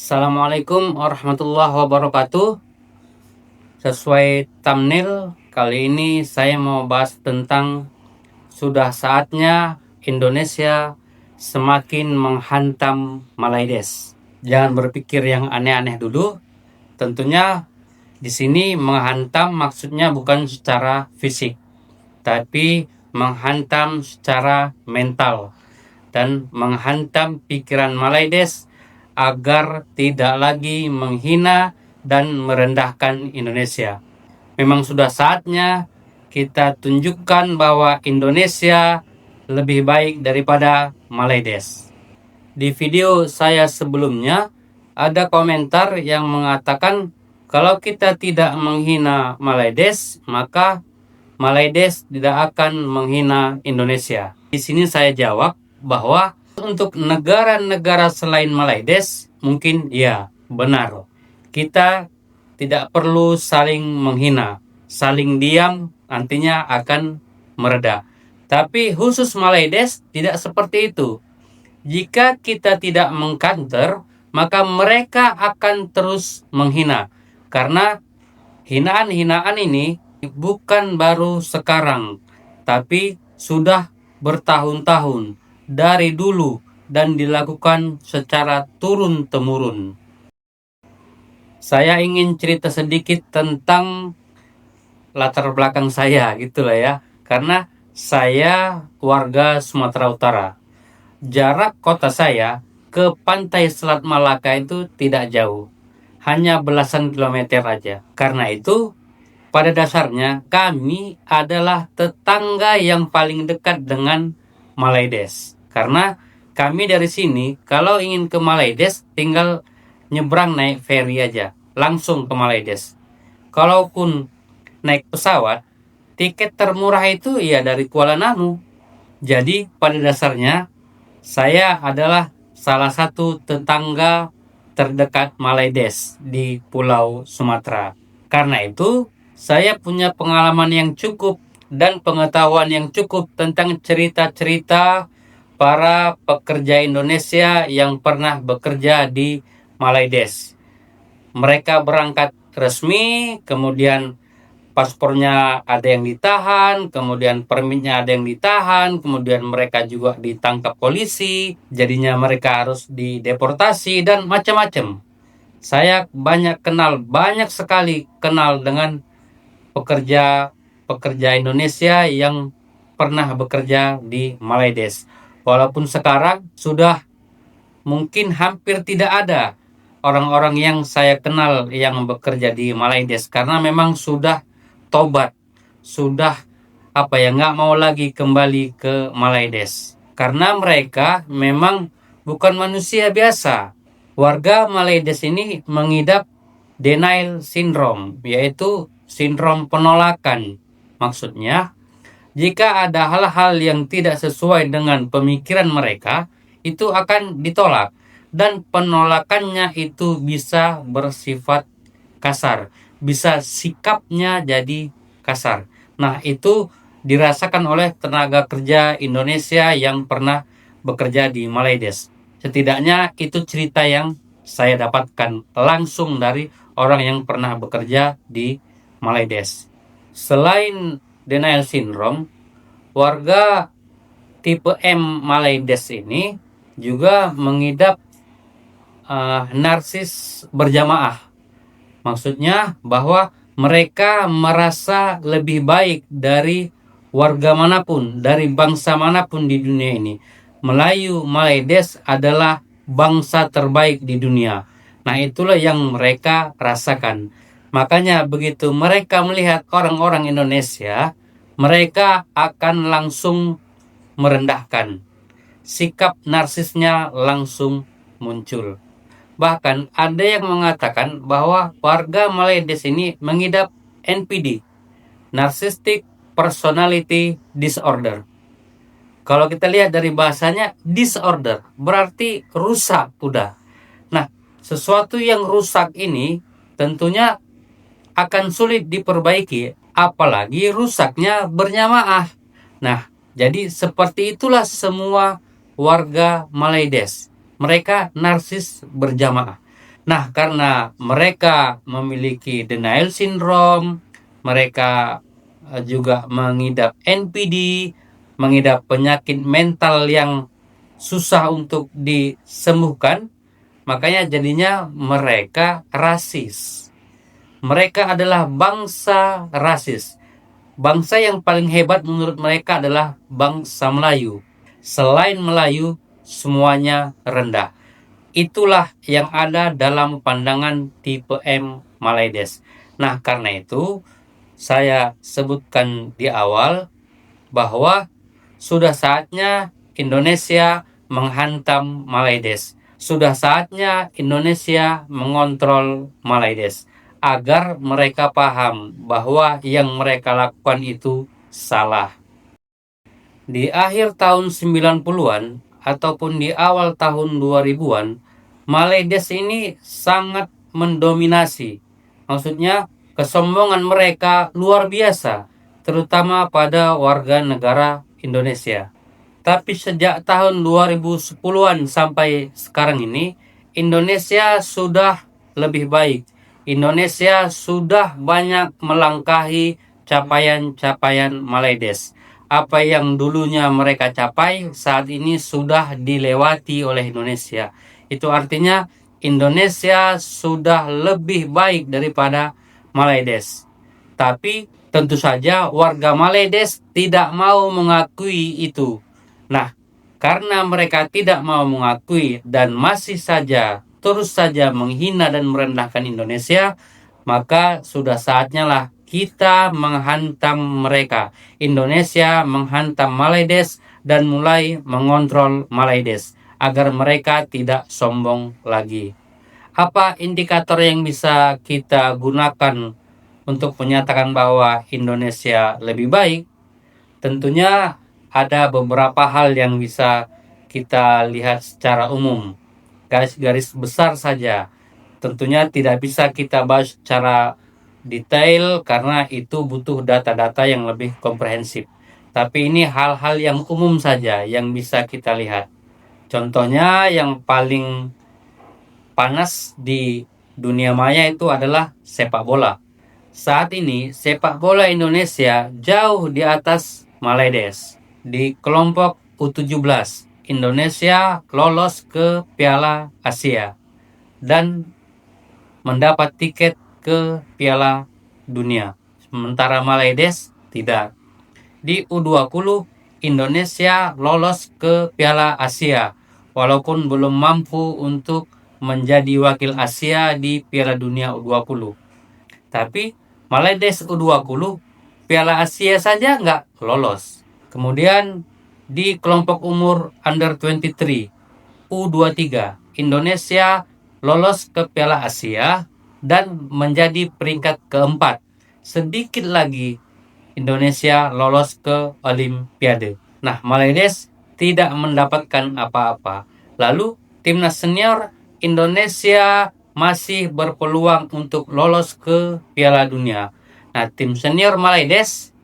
Assalamualaikum warahmatullahi wabarakatuh. Sesuai thumbnail, kali ini saya mau bahas tentang sudah saatnya Indonesia semakin menghantam Malaides. Jangan berpikir yang aneh-aneh dulu. Tentunya di sini menghantam maksudnya bukan secara fisik, tapi menghantam secara mental dan menghantam pikiran Malaides agar tidak lagi menghina dan merendahkan Indonesia. Memang sudah saatnya kita tunjukkan bahwa Indonesia lebih baik daripada Malaides. Di video saya sebelumnya ada komentar yang mengatakan kalau kita tidak menghina Malaides, maka Malaides tidak akan menghina Indonesia. Di sini saya jawab bahwa untuk negara-negara selain Malaides, mungkin ya benar. Kita tidak perlu saling menghina, saling diam nantinya akan mereda. Tapi khusus Malaides tidak seperti itu. Jika kita tidak mengcounter, maka mereka akan terus menghina. Karena hinaan-hinaan ini bukan baru sekarang, tapi sudah bertahun-tahun dari dulu dan dilakukan secara turun-temurun. Saya ingin cerita sedikit tentang latar belakang saya gitulah ya. Karena saya warga Sumatera Utara. Jarak kota saya ke pantai Selat Malaka itu tidak jauh. Hanya belasan kilometer aja. Karena itu pada dasarnya kami adalah tetangga yang paling dekat dengan Malaides. Karena kami dari sini kalau ingin ke Malaides tinggal nyebrang naik ferry aja, langsung ke Malaides. Kalaupun naik pesawat, tiket termurah itu ya dari Kuala Namu. Jadi pada dasarnya saya adalah salah satu tetangga terdekat Malaides di Pulau Sumatera. Karena itu saya punya pengalaman yang cukup dan pengetahuan yang cukup tentang cerita-cerita para pekerja Indonesia yang pernah bekerja di Malaides. Mereka berangkat resmi, kemudian paspornya ada yang ditahan, kemudian permitnya ada yang ditahan, kemudian mereka juga ditangkap polisi, jadinya mereka harus dideportasi dan macam-macam. Saya banyak sekali kenal dengan pekerja Indonesia yang pernah bekerja di Malaides. Walaupun sekarang sudah mungkin hampir tidak ada orang-orang yang saya kenal yang bekerja di Malaides karena memang sudah tobat, sudah nggak mau lagi kembali ke Malaides karena mereka memang bukan manusia biasa. Warga Malaides ini mengidap denial syndrome, yaitu sindrom penolakan. Maksudnya, jika ada hal-hal yang tidak sesuai dengan pemikiran mereka, itu akan ditolak. Dan penolakannya itu bisa bersifat kasar. Bisa sikapnya jadi kasar. Nah, itu dirasakan oleh tenaga kerja Indonesia yang pernah bekerja di Malaides. Setidaknya itu cerita yang saya dapatkan langsung dari orang yang pernah bekerja di Malaides. Selain denial syndrome, warga tipe M Malaides ini juga mengidap narsis berjamaah. Maksudnya bahwa mereka merasa lebih baik dari warga manapun, dari bangsa manapun di dunia ini. Melayu Malaides adalah bangsa terbaik di dunia. Nah, itulah yang mereka rasakan. Makanya begitu mereka melihat orang-orang Indonesia, mereka akan langsung merendahkan. Sikap narsisnya langsung muncul. Bahkan ada yang mengatakan bahwa warga Malaides ini mengidap NPD, Narcissistic Personality Disorder. Kalau kita lihat dari bahasanya disorder, berarti rusak udah. Nah, sesuatu yang rusak ini tentunya akan sulit diperbaiki, apalagi rusaknya berjamaah. Nah, jadi seperti itulah semua warga Malaides. Mereka narsis berjamaah. Nah, karena mereka memiliki denial syndrome, mereka juga mengidap NPD, mengidap penyakit mental yang susah untuk disembuhkan, makanya jadinya mereka rasis. Mereka adalah bangsa rasis. Bangsa yang paling hebat menurut mereka adalah bangsa Melayu. Selain Melayu, semuanya rendah. Itulah yang ada dalam pandangan tipe M Malaides. Nah, karena itu saya sebutkan di awal bahwa sudah saatnya Indonesia menghantam Malaides. Sudah saatnya Indonesia mengontrol Malaides agar mereka paham bahwa yang mereka lakukan itu salah. Di akhir tahun 90-an ataupun di awal tahun 2000-an, Malaides ini sangat mendominasi. Maksudnya kesombongan mereka luar biasa, terutama pada warga negara Indonesia. Tapi sejak tahun 2010-an sampai sekarang ini, Indonesia sudah lebih baik. Indonesia sudah banyak melangkahi capaian-capaian Malaides. Apa yang dulunya mereka capai, saat ini sudah dilewati oleh Indonesia. Itu artinya Indonesia sudah lebih baik daripada Malaides. Tapi tentu saja warga Malaides tidak mau mengakui itu. Nah, karena mereka tidak mau mengakui dan masih saja terus saja menghina dan merendahkan Indonesia, maka sudah saatnya lah kita menghantam mereka. Indonesia menghantam Malaides dan mulai mengontrol Malaides agar mereka tidak sombong lagi. Apa indikator yang bisa kita gunakan untuk menyatakan bahwa Indonesia lebih baik? Tentunya ada beberapa hal yang bisa kita lihat secara umum. Garis-garis besar saja. Tentunya tidak bisa kita bahas secara detail karena itu butuh data-data yang lebih komprehensif. Tapi ini hal-hal yang umum saja yang bisa kita lihat. Contohnya yang paling panas di dunia maya itu adalah sepak bola. Saat ini sepak bola Indonesia jauh di atas Malaides. Di kelompok U17, Indonesia lolos ke Piala Asia dan mendapat tiket ke Piala Dunia. Sementara Malaides tidak. Di U20, Indonesia lolos ke Piala Asia walaupun belum mampu untuk menjadi wakil Asia di Piala Dunia U20. Tapi Malaides U20 Piala Asia saja nggak lolos. Kemudian di kelompok umur under 23 U23 Indonesia lolos ke Piala Asia dan menjadi peringkat keempat. Sedikit lagi Indonesia lolos ke Olimpiade. Nah, Malaides tidak mendapatkan apa-apa. Lalu timnas senior Indonesia masih berpeluang untuk lolos ke Piala Dunia. Nah, tim senior Malaides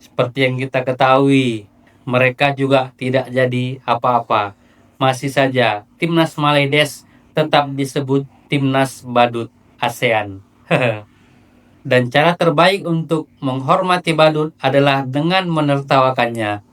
seperti yang kita ketahui, mereka juga tidak jadi apa-apa. Masih saja timnas Malaides tetap disebut timnas badut ASEAN. Dan cara terbaik untuk menghormati badut adalah dengan menertawakannya.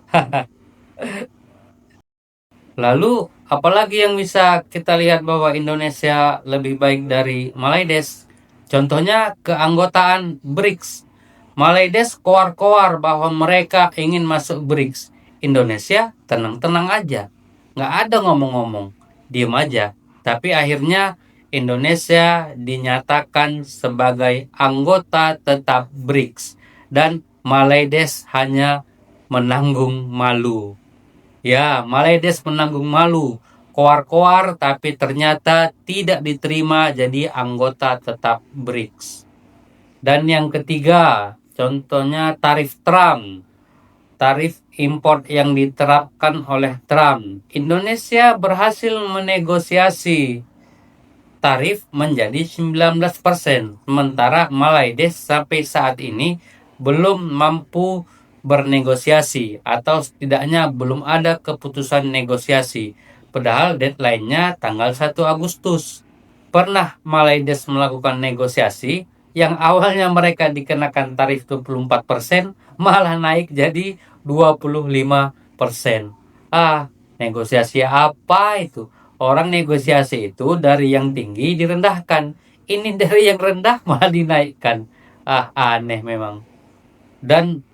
Lalu, apalagi yang bisa kita lihat bahwa Indonesia lebih baik dari Malaides? Contohnya keanggotaan BRICS. Malaides koar-koar bahwa mereka ingin masuk BRICS. Indonesia tenang-tenang aja. Nggak ada ngomong-ngomong. Diem aja. Tapi akhirnya Indonesia dinyatakan sebagai anggota tetap BRICS. Dan Malaides hanya menanggung malu. Ya, Malaides menanggung malu. Koar-koar tapi ternyata tidak diterima jadi anggota tetap BRICS. Dan yang ketiga, contohnya tarif Trump. Tarif impor yang diterapkan oleh Trump. Indonesia berhasil menegosiasi tarif menjadi 19%. Sementara Malaides sampai saat ini belum mampu bernegosiasi atau setidaknya belum ada keputusan negosiasi. Padahal deadline-nya tanggal 1 Agustus. Pernah Malaides melakukan negosiasi yang awalnya mereka dikenakan tarif 24%, malah naik jadi 25%. Negosiasi apa itu? Orang negosiasi itu dari yang tinggi direndahkan. Ini dari yang rendah malah dinaikkan. Aneh memang. Dan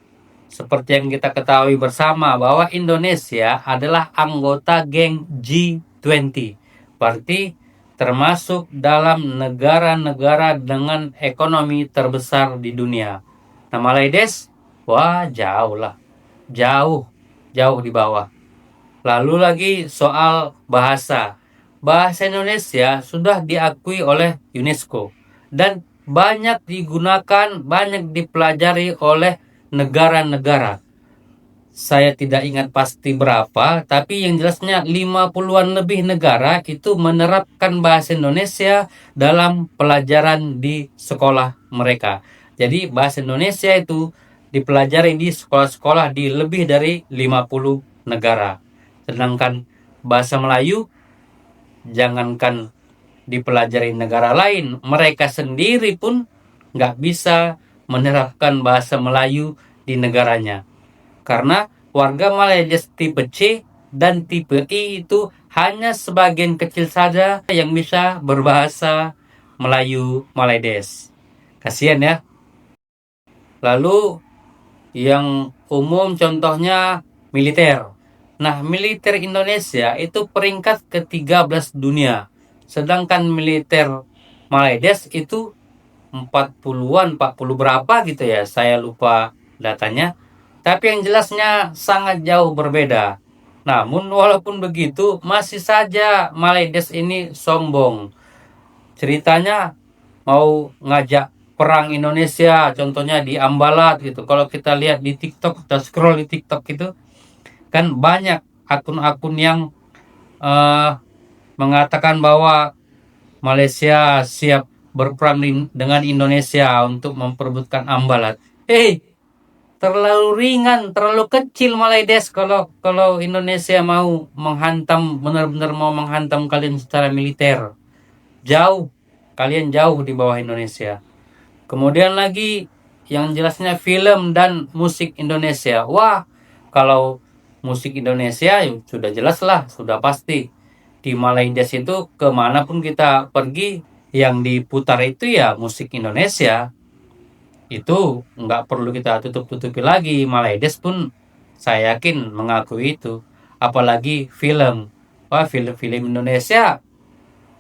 seperti yang kita ketahui bersama bahwa Indonesia adalah anggota geng G20. Berarti termasuk dalam negara-negara dengan ekonomi terbesar di dunia. Nah, Malaides, wah jauh lah. Jauh di bawah. Lalu lagi soal bahasa. Bahasa Indonesia sudah diakui oleh UNESCO dan banyak digunakan, banyak dipelajari oleh negara-negara. Saya tidak ingat pasti berapa, tapi yang jelasnya 50-an lebih negara itu menerapkan bahasa Indonesia dalam pelajaran di sekolah mereka. Jadi bahasa Indonesia itu dipelajari di sekolah-sekolah di lebih dari 50 negara. Sedangkan bahasa Melayu jangankan dipelajari negara lain, mereka sendiri pun nggak bisa menerapkan bahasa Melayu di negaranya. Karena warga Malaides tipe C dan tipe I itu hanya sebagian kecil saja yang bisa berbahasa Melayu Malaides. Kasihan ya. Lalu yang umum contohnya militer. Nah, militer Indonesia itu peringkat ke-13 dunia. Sedangkan militer Malaides itu 40-an, 40 berapa gitu ya. Saya lupa datanya. Tapi yang jelasnya sangat jauh berbeda. Namun walaupun begitu, masih saja Malaides ini sombong. Ceritanya mau ngajak perang Indonesia, contohnya di Ambalat gitu. Kalau kita lihat di TikTok, kita scroll di TikTok itu, kan banyak akun-akun yang mengatakan bahwa Malaysia siap berperang dengan Indonesia untuk memperebutkan Ambalat. Terlalu ringan, terlalu kecil Malaides kalau Indonesia mau menghantam, benar-benar mau menghantam kalian secara militer. Jauh, kalian jauh di bawah Indonesia. Kemudian lagi yang jelasnya film dan musik Indonesia. Wah, kalau musik Indonesia ya sudah jelas lah, sudah pasti. Di Malaides itu kemanapun kita pergi, yang diputar itu ya musik Indonesia. Itu nggak perlu kita tutup-tutupi lagi. Malaides pun saya yakin mengakui itu. Apalagi film. Wah, film-film Indonesia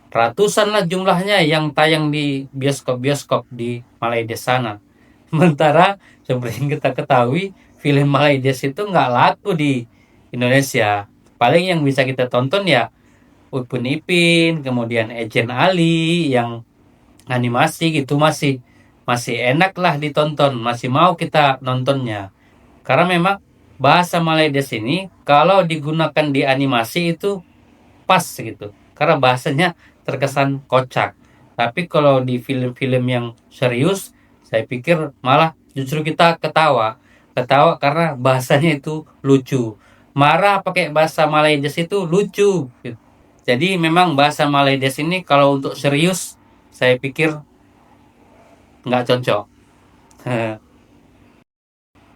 ratusan lah jumlahnya yang tayang di bioskop-bioskop di Malaides sana. Sementara seperti yang kita ketahui, film Malaides itu nggak laku di Indonesia. Paling yang bisa kita tonton ya Upin Ipin, kemudian Ejen Ali yang animasi gitu masih enak lah ditonton, masih mau kita nontonnya. Karena memang bahasa Malaides ini kalau digunakan di animasi itu pas gitu. Karena bahasanya terkesan kocak. Tapi kalau di film-film yang serius, saya pikir malah justru kita ketawa. Ketawa karena bahasanya itu lucu. Marah pakai bahasa Malaides itu lucu. Jadi memang bahasa Malaides ini kalau untuk serius, saya pikir nggak cocok.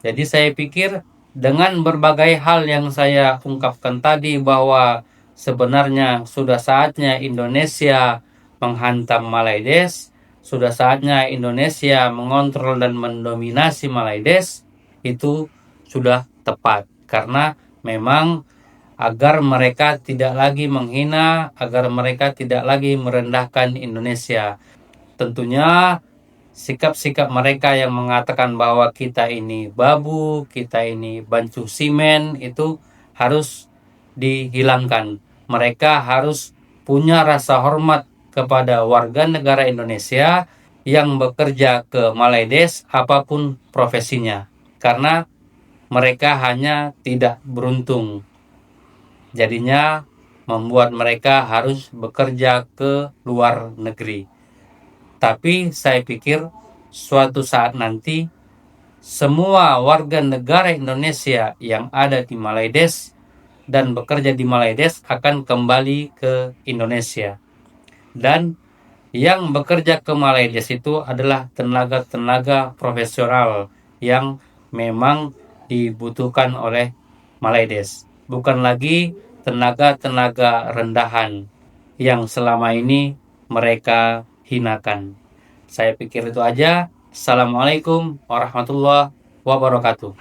Jadi saya pikir dengan berbagai hal yang saya ungkapkan tadi bahwa sebenarnya sudah saatnya Indonesia menghantam Malaides, sudah saatnya Indonesia mengontrol dan mendominasi Malaides, itu sudah tepat. Karena memang agar mereka tidak lagi menghina, agar mereka tidak lagi merendahkan Indonesia. Tentunya sikap-sikap mereka yang mengatakan bahwa kita ini babu, kita ini bancu simen, itu harus dihilangkan. Mereka harus punya rasa hormat kepada warga negara Indonesia yang bekerja ke Malaides apapun profesinya. Karena mereka hanya tidak beruntung. Jadinya membuat mereka harus bekerja ke luar negeri. Tapi saya pikir suatu saat nanti semua warga negara Indonesia yang ada di Malaides dan bekerja di Malaides akan kembali ke Indonesia. Dan yang bekerja ke Malaides itu adalah tenaga-tenaga profesional yang memang dibutuhkan oleh Malaides. Bukan lagi tenaga-tenaga rendahan yang selama ini mereka hinakan. Saya pikir itu aja. Assalamualaikum warahmatullahi wabarakatuh.